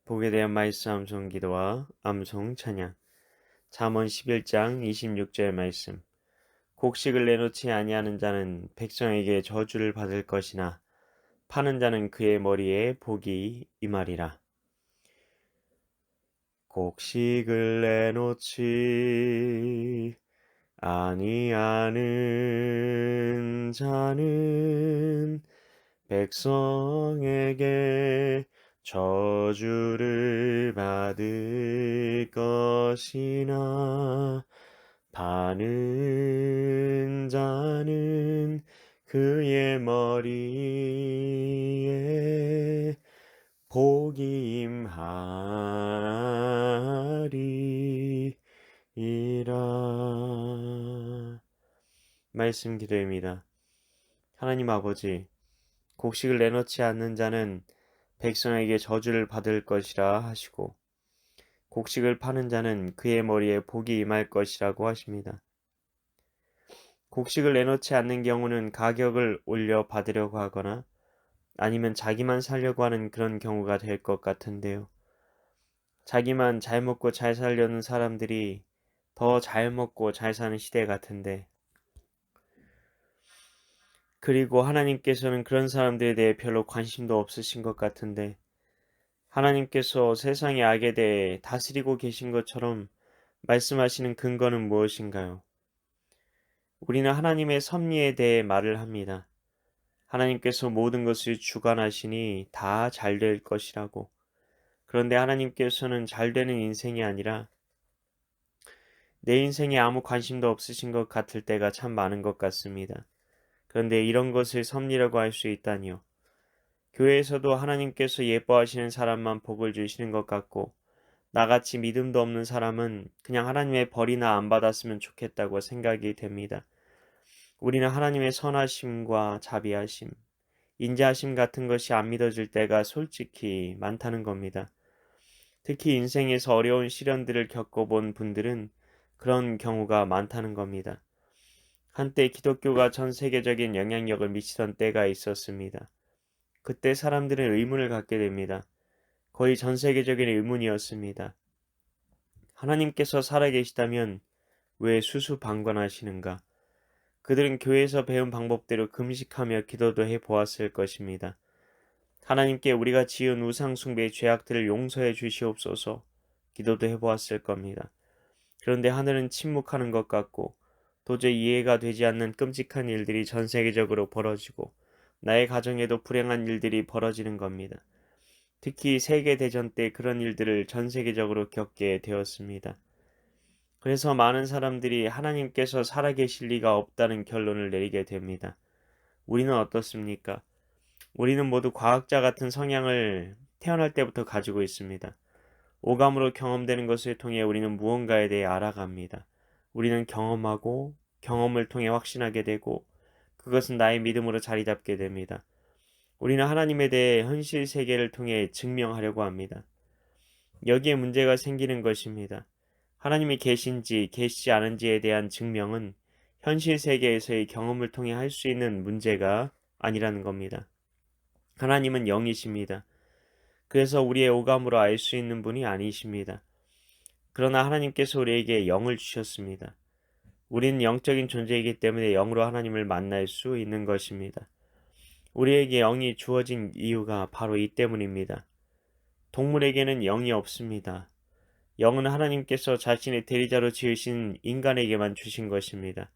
복에 대한 말씀 암송 기도와 암송 찬양. 잠언 11장 26절 말씀. 곡식을 내놓지 아니하는 자는 백성에게 저주를 받을 것이나 파는 자는 그의 머리에 복이 임하리라. 곡식을 내놓지 아니하는 자는 백성에게 저주를 받을 것이나 파는 자는 그의 머리에 복이 임하리이다. 말씀 기도입니다. 하나님 아버지, 곡식을 내놓지 않는 자는 백성에게 저주를 받을 것이라 하시고 곡식을 파는 자는 그의 머리에 복이 임할 것이라고 하십니다. 곡식을 내놓지 않는 경우는 가격을 올려 받으려고 하거나 아니면 자기만 살려고 하는 그런 경우가 될 것 같은데요. 자기만 잘 먹고 잘 살려는 사람들이 더 잘 먹고 잘 사는 시대 같은데, 그리고 하나님께서는 그런 사람들에 대해 별로 관심도 없으신 것 같은데, 하나님께서 세상의 악에 대해 다스리고 계신 것처럼 말씀하시는 근거는 무엇인가요? 우리는 하나님의 섭리에 대해 말을 합니다. 하나님께서 모든 것을 주관하시니 다 잘 될 것이라고. 그런데 하나님께서는 잘 되는 인생이 아니라 내 인생에 아무 관심도 없으신 것 같을 때가 참 많은 것 같습니다. 그런데 이런 것을 섭리라고 할 수 있다니요. 교회에서도 하나님께서 예뻐하시는 사람만 복을 주시는 것 같고, 나같이 믿음도 없는 사람은 그냥 하나님의 벌이나 안 받았으면 좋겠다고 생각이 됩니다. 우리는 하나님의 선하심과 자비하심, 인자하심 같은 것이 안 믿어질 때가 솔직히 많다는 겁니다. 특히 인생에서 어려운 시련들을 겪어본 분들은 그런 경우가 많다는 겁니다. 한때 기독교가 전 세계적인 영향력을 미치던 때가 있었습니다. 그때 사람들은 의문을 갖게 됩니다. 거의 전 세계적인 의문이었습니다. 하나님께서 살아계시다면 왜 수수방관하시는가? 그들은 교회에서 배운 방법대로 금식하며 기도도 해보았을 것입니다. 하나님께 우리가 지은 우상숭배의 죄악들을 용서해 주시옵소서 기도도 해보았을 겁니다. 그런데 하늘은 침묵하는 것 같고 도저히 이해가 되지 않는 끔찍한 일들이 전 세계적으로 벌어지고 나의 가정에도 불행한 일들이 벌어지는 겁니다. 특히 세계대전 때 그런 일들을 전 세계적으로 겪게 되었습니다. 그래서 많은 사람들이 하나님께서 살아계실 리가 없다는 결론을 내리게 됩니다. 우리는 어떻습니까? 우리는 모두 과학자 같은 성향을 태어날 때부터 가지고 있습니다. 오감으로 경험되는 것을 통해 우리는 무언가에 대해 알아갑니다. 우리는 경험하고 경험을 통해 확신하게 되고 그것은 나의 믿음으로 자리 잡게 됩니다. 우리는 하나님에 대해 현실 세계를 통해 증명하려고 합니다. 여기에 문제가 생기는 것입니다. 하나님이 계신지 계시지 않은지에 대한 증명은 현실 세계에서의 경험을 통해 할 수 있는 문제가 아니라는 겁니다. 하나님은 영이십니다. 그래서 우리의 오감으로 알 수 있는 분이 아니십니다. 그러나 하나님께서 우리에게 영을 주셨습니다. 우리는 영적인 존재이기 때문에 영으로 하나님을 만날 수 있는 것입니다. 우리에게 영이 주어진 이유가 바로 이 때문입니다. 동물에게는 영이 없습니다. 영은 하나님께서 자신의 대리자로 지으신 인간에게만 주신 것입니다.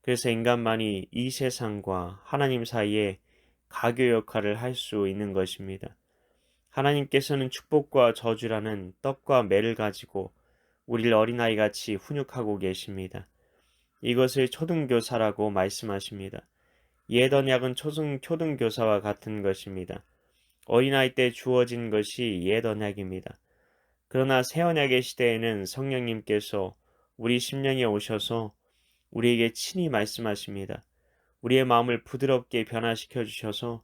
그래서 인간만이 이 세상과 하나님 사이에 가교 역할을 할 수 있는 것입니다. 하나님께서는 축복과 저주라는 떡과 매를 가지고 우리를 어린아이같이 훈육하고 계십니다. 이것을 초등교사라고 말씀하십니다. 옛 언약은 초등교사와 같은 것입니다. 어린아이 때 주어진 것이 옛 언약입니다. 그러나 새 언약의 시대에는 성령님께서 우리 심령에 오셔서 우리에게 친히 말씀하십니다. 우리의 마음을 부드럽게 변화시켜 주셔서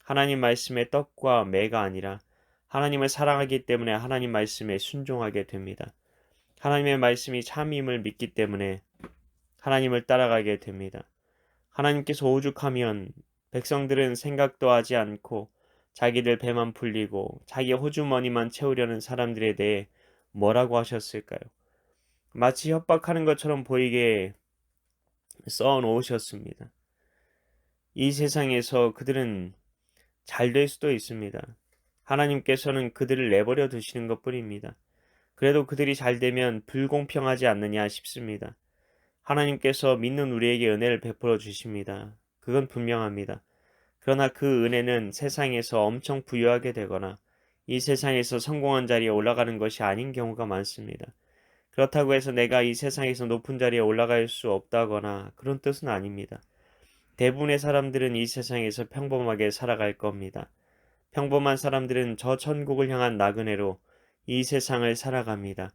하나님 말씀의 떡과 매가 아니라 하나님을 사랑하기 때문에 하나님 말씀에 순종하게 됩니다. 하나님의 말씀이 참임을 믿기 때문에 하나님을 따라가게 됩니다. 하나님께서 오죽하면 백성들은 생각도 하지 않고 자기들 배만 불리고 자기 호주머니만 채우려는 사람들에 대해 뭐라고 하셨을까요? 마치 협박하는 것처럼 보이게 써 놓으셨습니다. 이 세상에서 그들은 잘 될 수도 있습니다. 하나님께서는 그들을 내버려 두시는 것뿐입니다. 그래도 그들이 잘 되면 불공평하지 않느냐 싶습니다. 하나님께서 믿는 우리에게 은혜를 베풀어 주십니다. 그건 분명합니다. 그러나 그 은혜는 세상에서 엄청 부유하게 되거나 이 세상에서 성공한 자리에 올라가는 것이 아닌 경우가 많습니다. 그렇다고 해서 내가 이 세상에서 높은 자리에 올라갈 수 없다거나 그런 뜻은 아닙니다. 대부분의 사람들은 이 세상에서 평범하게 살아갈 겁니다. 평범한 사람들은 저 천국을 향한 나그네로 이 세상을 살아갑니다.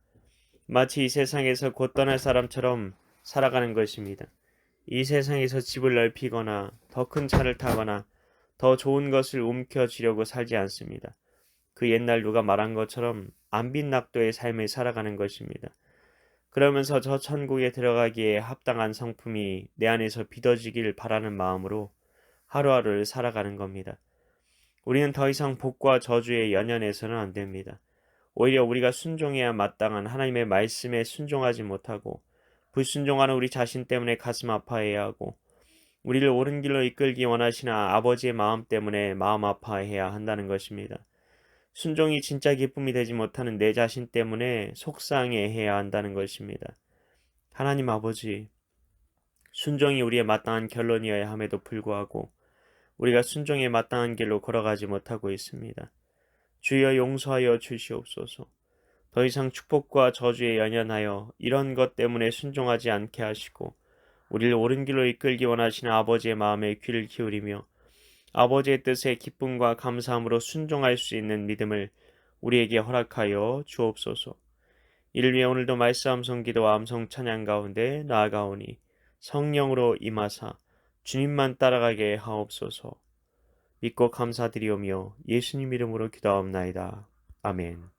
마치 이 세상에서 곧 떠날 사람처럼 살아가는 것입니다. 이 세상에서 집을 넓히거나 더 큰 차를 타거나 더 좋은 것을 움켜쥐려고 살지 않습니다. 그 옛날 누가 말한 것처럼 안빈낙도의 삶을 살아가는 것입니다. 그러면서 저 천국에 들어가기에 합당한 성품이 내 안에서 빚어지길 바라는 마음으로 하루하루를 살아가는 겁니다. 우리는 더 이상 복과 저주에 연연해서는 안 됩니다. 오히려 우리가 순종해야 마땅한 하나님의 말씀에 순종하지 못하고 불순종하는 우리 자신 때문에 가슴 아파해야 하고 우리를 옳은 길로 이끌기 원하시는 아버지의 마음 때문에 마음 아파해야 한다는 것입니다. 순종이 진짜 기쁨이 되지 못하는 내 자신 때문에 속상해해야 한다는 것입니다. 하나님 아버지, 순종이 우리의 마땅한 결론이어야 함에도 불구하고 우리가 순종에 마땅한 길로 걸어가지 못하고 있습니다. 주여 용서하여 주시옵소서. 더 이상 축복과 저주에 연연하여 이런 것 때문에 순종하지 않게 하시고 우리를 옳은 길로 이끌기 원하시는 아버지의 마음에 귀를 기울이며 아버지의 뜻에 기쁨과 감사함으로 순종할 수 있는 믿음을 우리에게 허락하여 주옵소서. 이를 위해 오늘도 말씀 암송 기도와 암송 찬양 가운데 나아가오니 성령으로 임하사 주님만 따라가게 하옵소서. 믿고 감사드리오며 예수님 이름으로 기도하옵나이다. 아멘.